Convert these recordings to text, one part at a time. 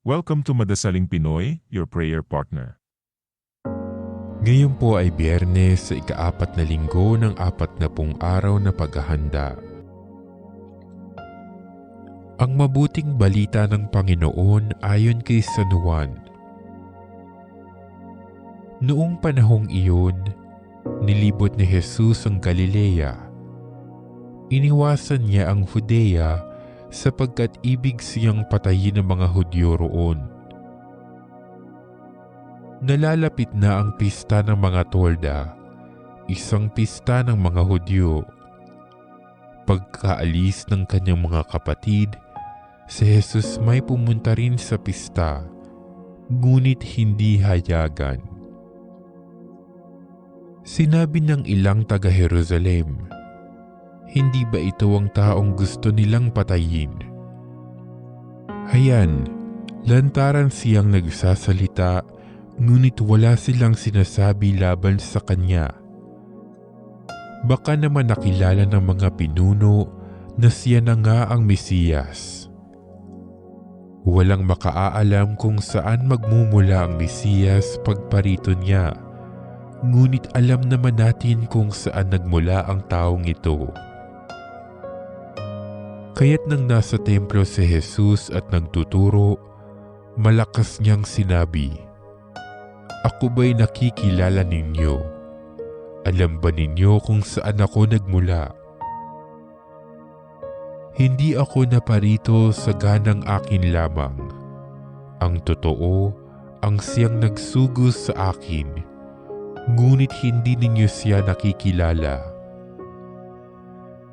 Welcome to Madasaling Pinoy, your prayer partner. Ngayon po ay Biyernes sa ika-4 na linggo ng 40 araw na paghahanda. Ang mabuting balita ng Panginoon ayon kay San Juan. Noong panahong iyon, nilibot ni Jesus ang Galilea. Iniwasan niya ang Judea sapagkat ibig siyang patayin ng mga Hudyo roon. Nalalapit na ang pista ng mga tolda, isang pista ng mga Hudyo. Pagkaalis ng kanyang mga kapatid, si Jesus may pumunta rin sa pista, ngunit hindi hayagan. Sinabi ng ilang taga-Jerusalem, "Hindi ba ito ang taong gusto nilang patayin?" Hayan, lantaran siyang nagsasalita, ngunit wala silang sinasabi laban sa kanya. Baka naman nakilala ng mga pinuno na siya na nga ang Mesiyas. Walang makaalam kung saan magmumula ang Mesiyas pagparito niya, ngunit alam naman natin kung saan nagmula ang taong ito. Kaya't nang nasa templo si Jesus at nagtuturo, malakas niyang sinabi, "Ako ba'y nakikilala ninyo? Alam ba ninyo kung saan ako nagmula? Hindi ako naparito sa ganang akin lamang. Ang totoo, ang siyang nagsugos sa akin, ngunit hindi ninyo siya nakikilala.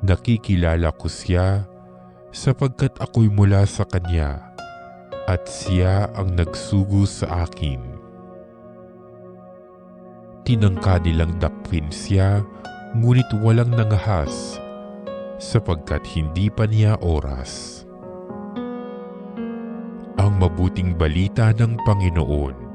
Nakikilala ko siya sapagkat ako'y mula sa kanya at siya ang nagsugos sa akin." Tinangka nilang dakpin siya, ngunit walang nangahas sapagkat hindi pa niya oras. Ang mabuting balita ng Panginoon.